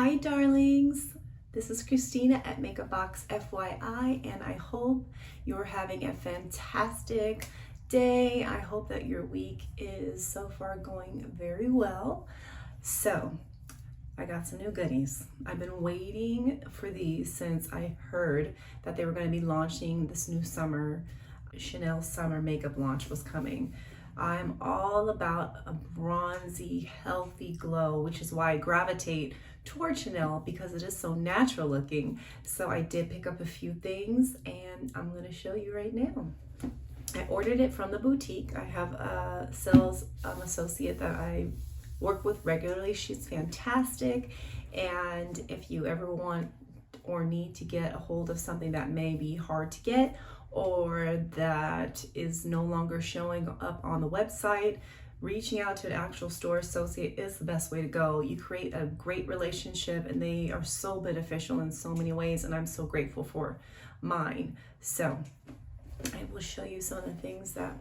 Hi darlings, this is Christina at Makeup Box FYI, and I hope you're having a fantastic day. I hope that your week is so far going very well. So I got some new goodies. I've been waiting for these since I heard that they were going to be launching this new summer. Chanel summer makeup launch was coming. I'm all about a bronzy, healthy glow, which is why I gravitate toward Chanel, because it is so natural looking. So I did pick up a few things and I'm going to show you right now. I ordered it from the boutique. I have a sales associate that I work with regularly. She's fantastic. And if you ever want or need to get a hold of something that may be hard to get or that is no longer showing up on the website, reaching out to an actual store associate is the best way to go. You create a great relationship and they are so beneficial in so many ways, and I'm so grateful for mine. So I will show you some of the things that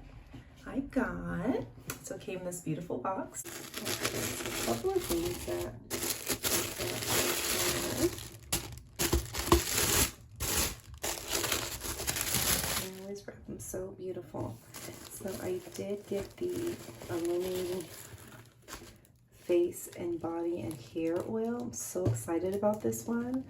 I got. So it came in this beautiful box. A couple of things that I always wrap them so beautiful. So I did get the Illuminating face and body and hair oil. I'm so excited about this one.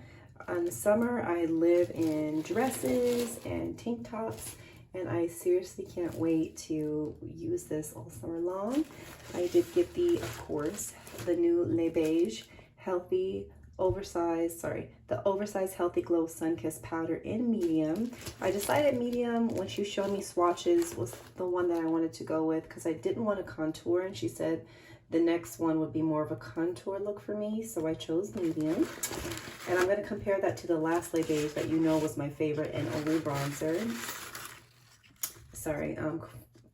In the summer, I live in dresses and tank tops, and I seriously can't wait to use this all summer long. I did get of course, the new Beige Healthy Oversized Healthy Glow Sunkist powder in medium. I decided medium when she showed me swatches was the one that I wanted to go with because I didn't want to contour, and she said the next one would be more of a contour look for me, so I chose medium. And I'm going to compare that to the last Beige that you know was my favorite and only bronzer. Sorry,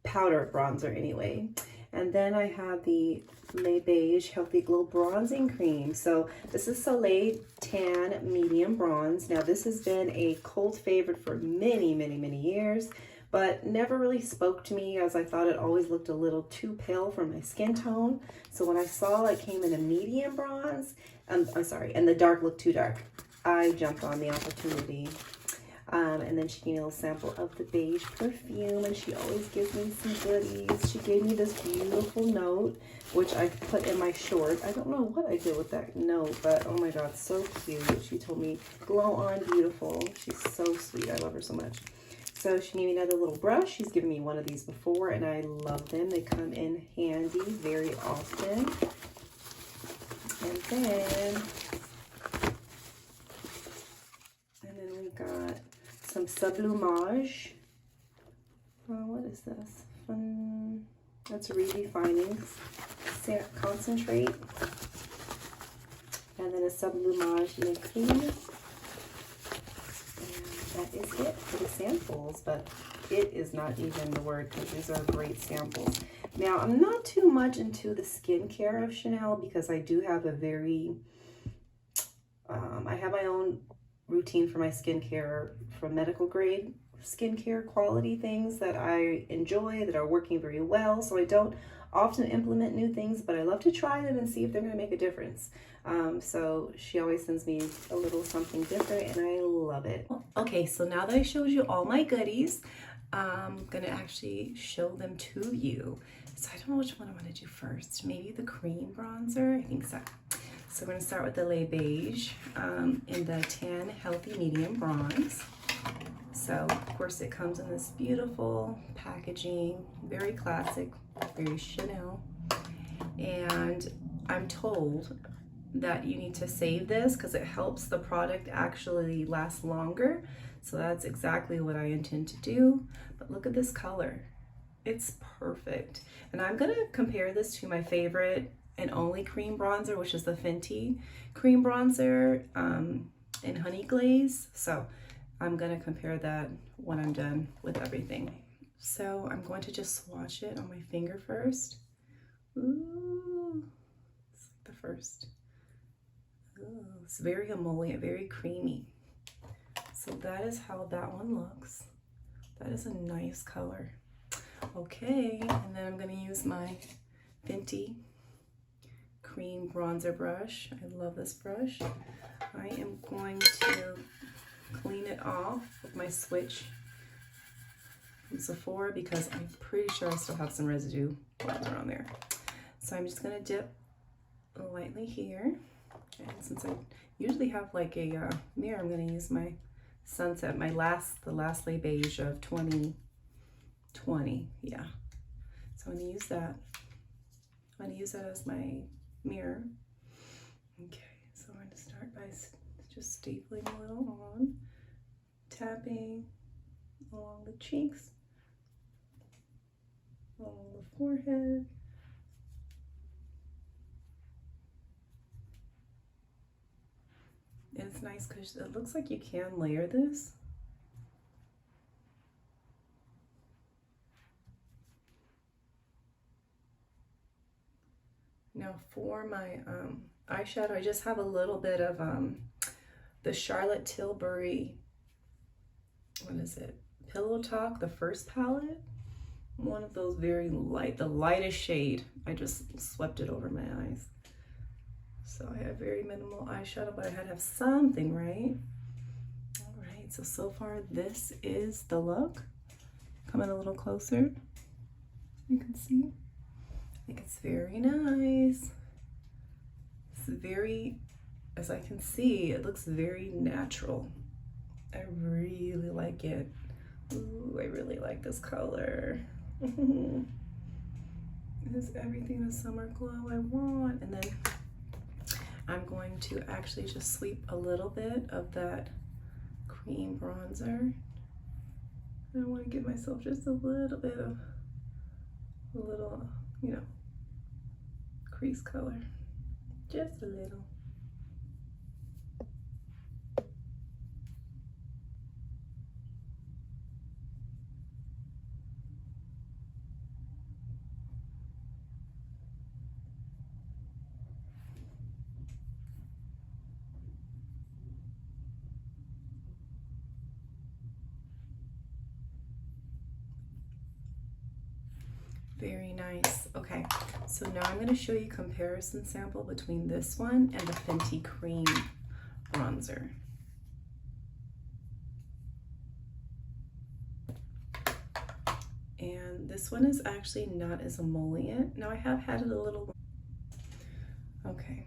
powder bronzer anyway. And then I have the Beige Healthy Glow Bronzing Cream. So this is Soleil Tan Medium Bronze. Now this has been a cult favorite for many, many, many years, but never really spoke to me as I thought it always looked a little too pale for my skin tone. So when I saw it came in a medium bronze, and the dark looked too dark, I jumped on the opportunity. And then she gave me a little sample of the Beige perfume, and she always gives me some goodies. She gave me this beautiful note, which I put in my short. I don't know what I did with that note, but oh my god, so cute. She told me, glow on beautiful. She's so sweet. I love her so much. So she gave me another little brush. She's given me one of these before, and I love them. They come in handy very often. And then we got some sublumage. What is this? That's redefining concentrate. And then a sublumage cream. And that is it for the samples, but it is not even the word because these are great samples. Now, I'm not too much into the skincare of Chanel because I do have a very, I have my own routine for my skincare, from medical grade skincare quality things that I enjoy, that are working very well. So I don't often implement new things, but I love to try them and see if they're going to make a difference. So she always sends me a little something different, and I love it. Okay, so now that I showed you all my goodies, I'm going to actually show them to you. So I don't know which one I want to do first. Maybe the cream bronzer? I think so. So we're going to start with the Beige in the Tan Healthy Medium Bronze. So, of course, it comes in this beautiful packaging, very classic, very Chanel. And I'm told that you need to save this because it helps the product actually last longer. So that's exactly what I intend to do. But look at this color. It's perfect. And I'm going to compare this to my favorite and only cream bronzer, which is the Fenty cream bronzer in Honey Glaze. So I'm gonna compare that when I'm done with everything. So I'm going to just swatch it on my finger first. Ooh, it's the first. Ooh, it's very emollient, very creamy. So that is how that one looks. That is a nice color. Okay, and then I'm gonna use my Fenty cream bronzer brush. I love this brush. I am going to clean it off with my switch from Sephora because I'm pretty sure I still have some residue bronzer on there. So I'm just gonna dip lightly here. And since I usually have like a mirror, I'm gonna use my Sunset, the last lay beige of 2020, yeah. So I'm gonna use that. I'm gonna use that as my mirror. Okay, so I'm gonna start by just stapling a little on, tapping along the cheeks, along the forehead. And it's nice because it looks like you can layer this. Now for my eyeshadow, I just have a little bit of the Charlotte Tilbury, what is it? Pillow Talk, the first palette. One of those very light, the lightest shade. I just swept it over my eyes. So I have very minimal eyeshadow, but I had to have something, right? All right, so far this is the look. Coming a little closer, you can see. I think it's very nice. It's very, as I can see, it looks very natural. I really like it. Ooh, I really like this color. It is everything the summer glow I want. And then I'm going to actually just sweep a little bit of that cream bronzer. I want to give myself just a little bit of a little, you know, crease color. Just a little. Very nice. Okay, so now I'm going to show you a comparison sample between this one and the Fenty Cream bronzer. And this one is actually not as emollient. Now I have had it a little. Okay.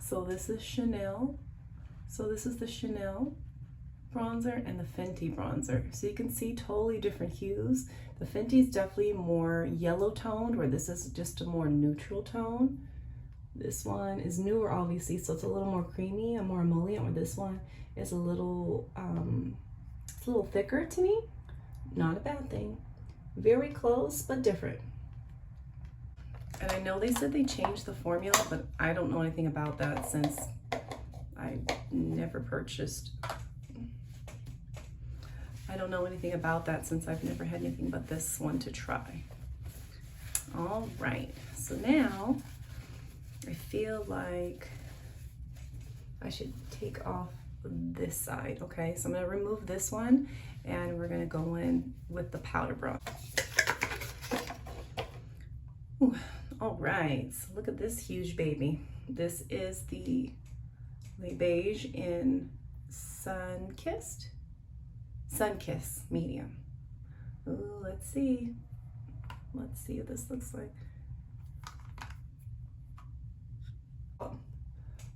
So this is Chanel. So this is the Chanel bronzer and the Fenty bronzer. So you can see totally different hues. The Fenty is definitely more yellow toned, where this is just a more neutral tone. This one is newer, obviously, so it's a little more creamy and more emollient, where this one is a little, it's a little thicker to me. Not a bad thing. Very close, but different. And I know they said they changed the formula, but I don't know anything about that since I never purchased. I don't know anything about that since I've never had anything but this one to try. All right, so now I feel like I should take off this side. Okay, so I'm gonna remove this one and we're gonna go in with the powder bronze. Ooh, all right, so look at this huge baby. This is the Beige in Sunkist-Medium. Ooh, let's see. Let's see what this looks like.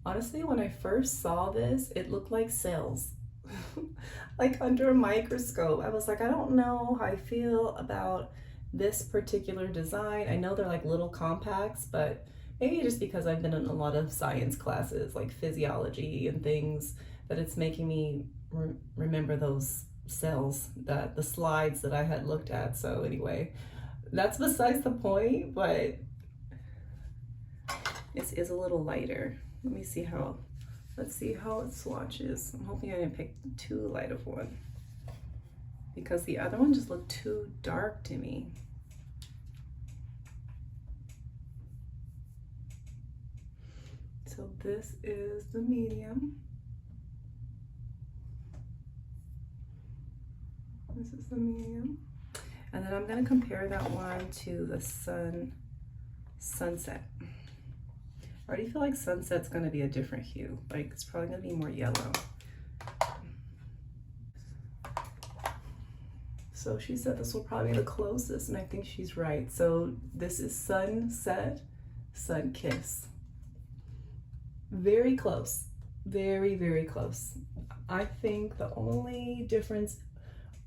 Honestly, when I first saw this, it looked like cells. Like under a microscope. I was like, I don't know how I feel about this particular design. I know they're like little compacts, but maybe just because I've been in a lot of science classes, like physiology and things, that it's making me remember those cells, that the slides that I had looked at. So anyway, that's besides the point, but this is a little lighter. Let me see how, let's see how it swatches. I'm hoping I didn't pick too light of one, because the other one just looked too dark to me. So this is the medium. This is the medium. And then I'm gonna compare that one to the Sunset. I already feel like Sunset's gonna be a different hue. Like it's probably gonna be more yellow. So she said this will probably be the closest, and I think she's right. So this is Sunset, Sunkiss. Very close, very, very close. I think the only difference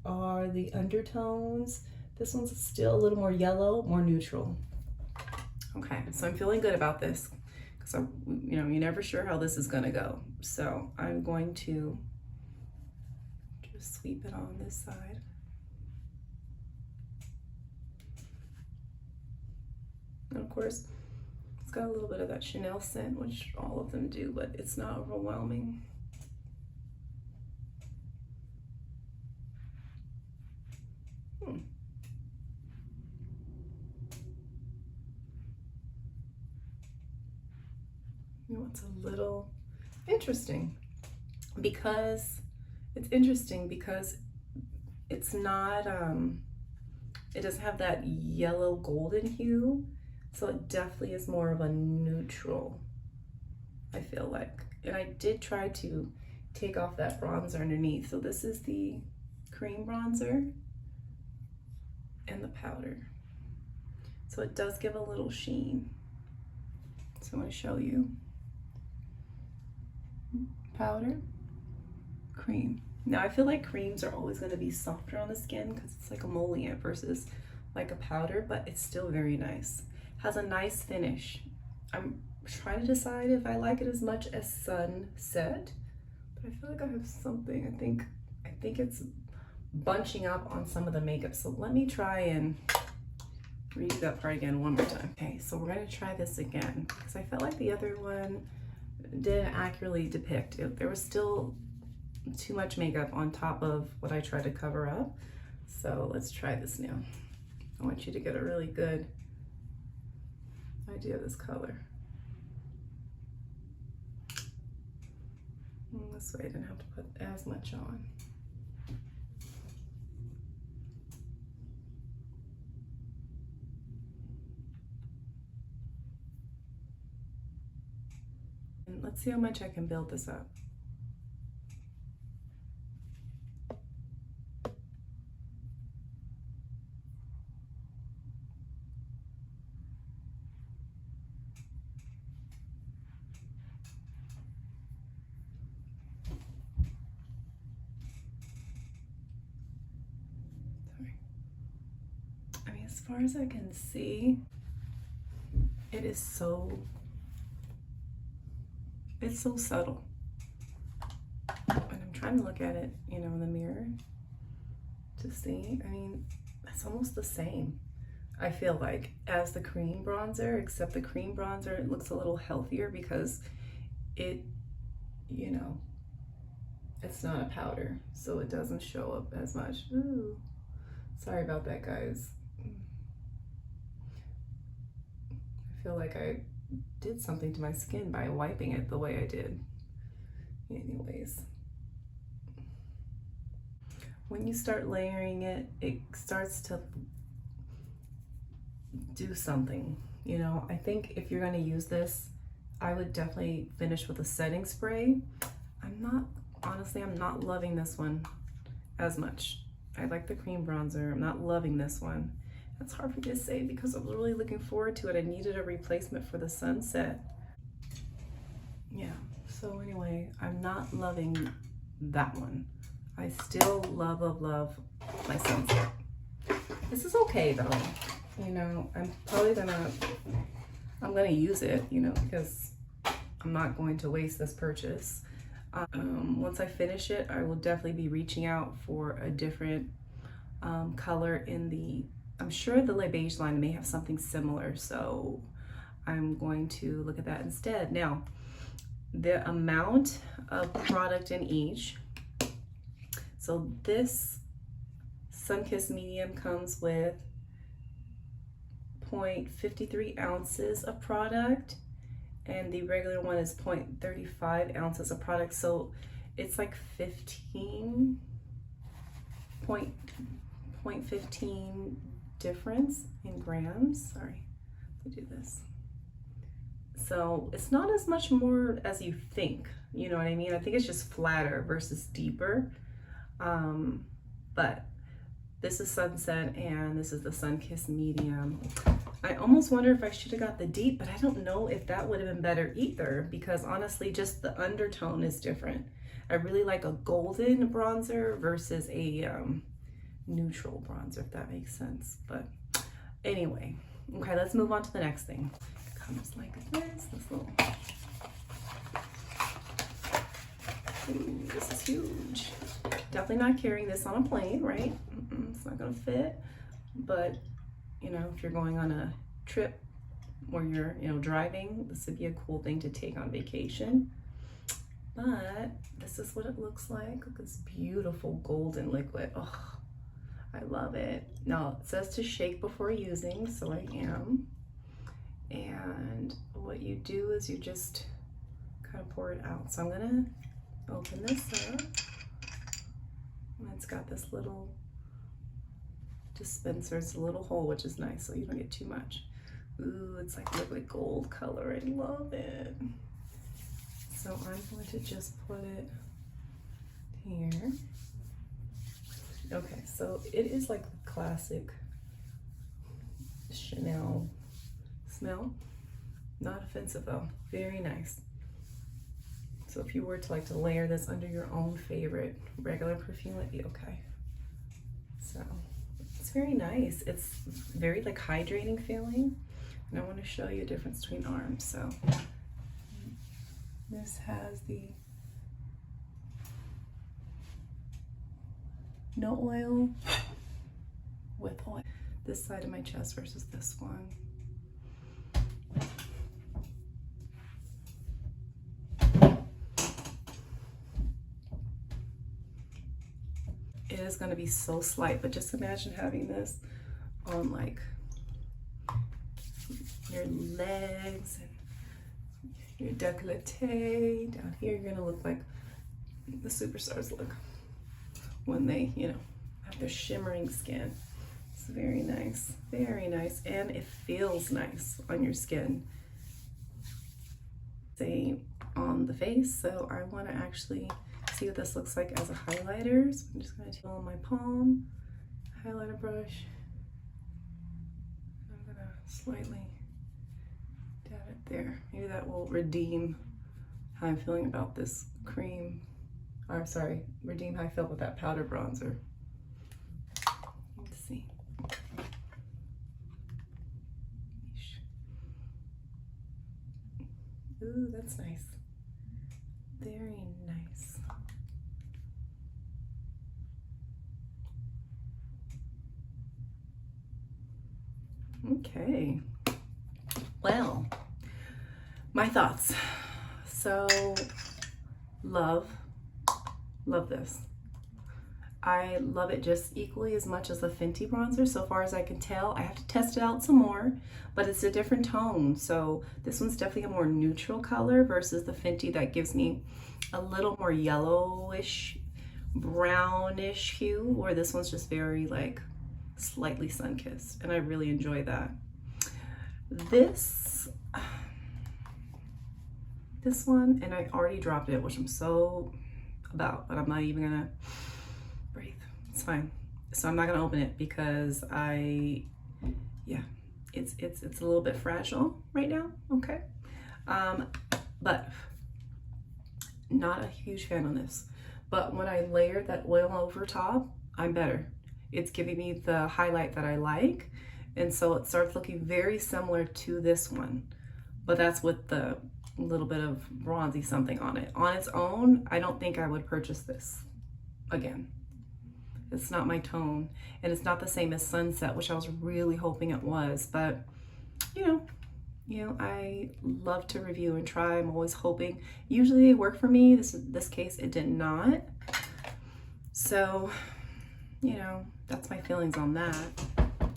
are the undertones. This one's still a little more yellow, more neutral. Okay, so I'm feeling good about this because you know, you're never sure how this is gonna go. So I'm going to just sweep it on this side. And of course, it's got a little bit of that Chanel scent, which all of them do, but it's not overwhelming. You know, it's a little interesting because it's not, it doesn't have that yellow golden hue. So it definitely is more of a neutral, I feel like. And I did try to take off that bronzer underneath. So this is the cream bronzer and the powder. So it does give a little sheen. So I'm going to show you. Powder, cream. Now I feel like creams are always going to be softer on the skin because it's like emollient versus like a powder, but it's still very nice. Has a nice finish. I'm trying to decide if I like it as much as Sunset, but I feel like I have something. I think it's bunching up on some of the makeup. So let me try and redo that part again one more time. Okay, so we're gonna try this again because I felt like the other one didn't accurately depict it. There was still too much makeup on top of what I tried to cover up. So let's try this now. I want you to get a really good idea of this color. And this way I didn't have to put as much on. And let's see how much I can build this up. As far as I can see, it's so subtle. And I'm trying to look at it, you know, in the mirror to see. I mean, it's almost the same, I feel like, as the cream bronzer, except the cream bronzer, it looks a little healthier because it, you know, it's not a powder, so it doesn't show up as much. Ooh, sorry about that, guys. I feel like I did something to my skin by wiping it the way I did. Anyways, when you start layering it, it starts to do something, you know. I think if you're going to use this, I would definitely finish with a setting spray. Honestly, I'm not loving this one as much. I like the cream bronzer. I'm not loving this one. It's hard for me to say because I was really looking forward to it. I needed a replacement for the Sunset. Yeah, so anyway, I'm not loving that one. I still love my Sunset. This is okay though. You know, I'm gonna use it, you know, because I'm not going to waste this purchase. Once I finish it, I will definitely be reaching out for a different color in the, I'm sure the Beige line may have something similar, so I'm going to look at that instead. Now, the amount of product in each. So this Sunkist-Medium comes with 0.53 ounces of product, and the regular one is 0.35 ounces of product. So it's like 15 difference in grams. Sorry, Let me do this. So it's not as much more as you think, you know what I mean? I think it's just flatter versus deeper. But this is Sunset and this is the Sunkist-Medium. I almost wonder if I should have got the deep, but I don't know if that would have been better either, because honestly, just the undertone is different. I really like a golden bronzer versus a neutral bronzer, if that makes sense. But anyway, okay, let's move on to the next thing. Comes like this little, ooh, this is huge. Definitely not carrying this on a plane, right? It's not gonna fit, but you know, if you're going on a trip where you're, you know, driving, this would be a cool thing to take on vacation. But this is what it looks like. Look at this beautiful golden liquid. Oh, I love it. Now it says to shake before using, so I am. And what you do is you just kind of pour it out. So I'm gonna open this up. And it's got this little dispenser. It's a little hole, which is nice, so you don't get too much. Ooh, it's like liquid gold color. I love it. So I'm going to just put it here. Okay, so it is like the classic Chanel smell. Not offensive though, very nice. So if you were to like to layer this under your own favorite regular perfume, it'd be okay. So it's very nice. It's very like hydrating feeling. And I want to show you a difference between arms. So this has the no oil with oil. This side of my chest versus this one. It is going to be so slight, but just imagine having this on like your legs and your décolleté. Down here, you're going to look like the superstars look when they, you know, have their shimmering skin. It's very nice, and it feels nice on your skin. Same on the face, so I want to actually see what this looks like as a highlighter. So I'm just going to take on my palm, highlighter brush. I'm going to slightly dab it there. Maybe that will redeem how I'm feeling about this cream. Or sorry, redeem how I feel with that powder bronzer. Let's see. Ooh, that's nice. Very nice. Okay. Well, my thoughts. So, love this. I love it just equally as much as the Fenty bronzer, so far as I can tell. I have to test it out some more, but it's a different tone. So this one's definitely a more neutral color versus the Fenty that gives me a little more yellowish, brownish hue, where this one's just very like slightly sun-kissed, and I really enjoy that. This one, and I already dropped it, which I'm so about, but I'm not even gonna breathe. It's fine. So I'm not gonna open it because it's a little bit fragile right now. Okay, but not a huge fan on this. But when I layered that oil over top, I'm better. It's giving me the highlight that I like, and so it starts looking very similar to this one, but that's with the little bit of bronzy something on it. On its own, I don't think I would purchase this again. It's not my tone, and it's not the same as Sunset, which I was really hoping it was, but you know, I love to review and try. I'm always hoping. Usually they work for me. This case, it did not. So, you know, that's my feelings on that.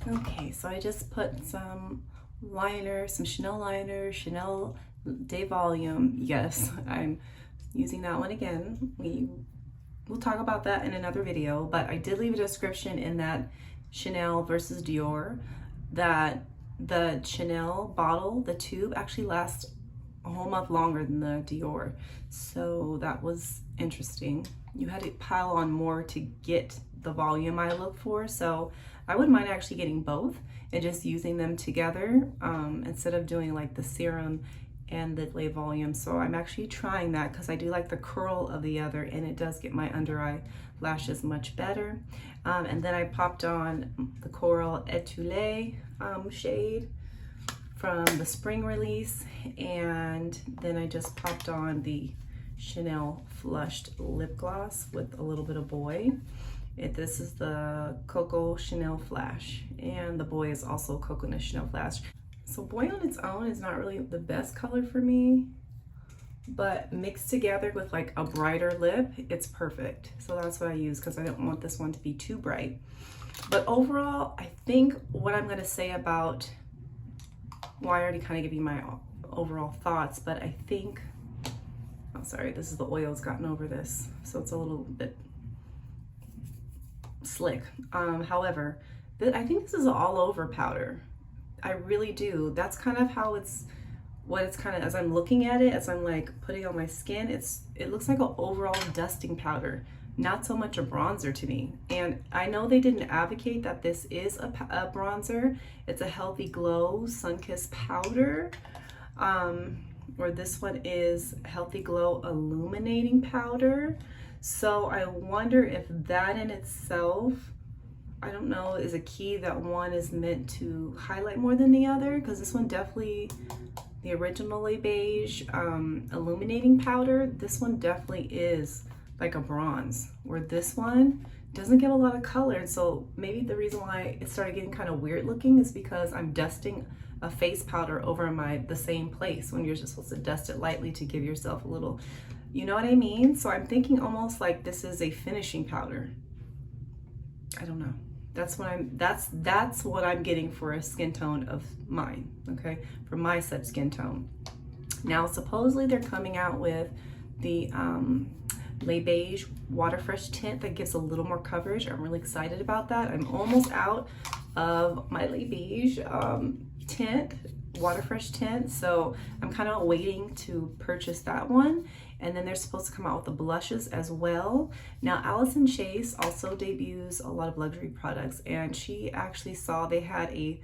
Okay, so I just put some liner, some Chanel liner, Chanel Day Volume. Yes, I'm using that one again. We'll talk about that in another video, but I did leave a description in that Chanel versus Dior that the Chanel bottle, the tube, actually lasts a whole month longer than the DIOR. So that was interesting. You had to pile on more to get the volume I look for. So I wouldn't mind actually getting both and just using them together instead of doing like the serum and the lay volume. So I'm actually trying that because I do like the curl of the other, and it does get my under eye lashes much better. And then I popped on the CORAIL ÉTOILÉ shade from the spring release, and then I just popped on the Chanel flushed lip gloss with a little bit of boy. This is the Coco Chanel Flash, and the boy is also Coconut Chanel Flash. So boy on its own is not really the best color for me, but mixed together with like a brighter lip, it's perfect. So that's what I use because I don't want this one to be too bright. But overall, I think what I'm gonna say about, well, I already kind of give you my overall thoughts, but I think, oh sorry, this is the oil's gotten over this, so it's a little bit slick. However, I think this is an all over powder. I really do. That's kind of how what it's kind of, as I'm looking at it, as I'm like putting on my skin, it looks like an overall dusting powder, not so much a bronzer to me. And I know they didn't advocate that this is a bronzer. It's a Healthy Glow Sunkist powder, or this one is Healthy Glow Illuminating powder. So I wonder if that in itself, I don't know, is a key that one is meant to highlight more than the other, because this one definitely, the originally beige illuminating powder, this one definitely is like a bronze, where this one doesn't give a lot of color. So maybe the reason why it started getting kind of weird looking is because I'm dusting a face powder over the same place when you're just supposed to dust it lightly to give yourself a little, you know what I mean? So I'm thinking almost like this is a finishing powder. I don't know. That's what I'm getting for a skin tone of mine, okay? For my said skin tone. Now, supposedly they're coming out with the Beige Water Fresh tint that gives a little more coverage. I'm really excited about that. I'm almost out of my Beige tint, Water Fresh tint, so I'm kind of waiting to purchase that one. And then they're supposed to come out with the blushes as well. Now, Allison Chase also debuts a lot of luxury products, and she actually saw they had a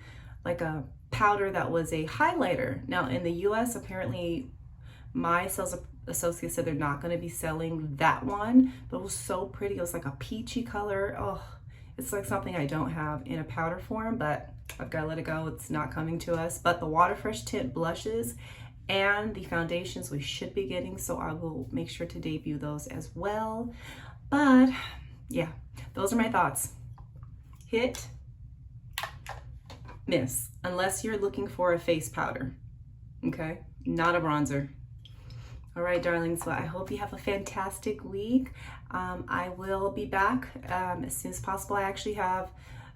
powder that was a highlighter. Now, in the US, apparently my sales associate said they're not going to be selling that one, but it was so pretty. It was like a peachy color. Oh, it's like something I don't have in a powder form, but I've got to let it go. It's not coming to us. But the Water Fresh tint blushes and the foundations we should be getting, so I will make sure to debut those as well. But yeah, those are my thoughts. Hit, miss, unless you're looking for a face powder, okay? Not a bronzer. All right, darlings, well, I hope you have a fantastic week. I will be back as soon as possible. I actually have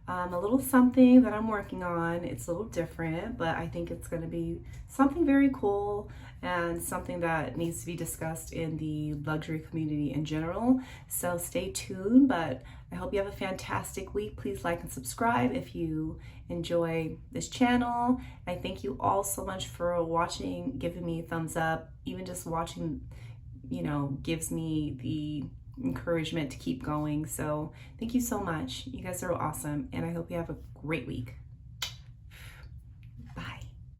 a little something that I'm working on. It's a little different, but I think it's going to be something very cool and something that needs to be discussed in the luxury community in general. So stay tuned, but I hope you have a fantastic week. Please like and subscribe if you enjoy this channel. I thank you all so much for watching, giving me a thumbs up. Even just watching, you know, gives me the encouragement to keep going. So thank you so much. You guys are awesome, and I hope you have a great week.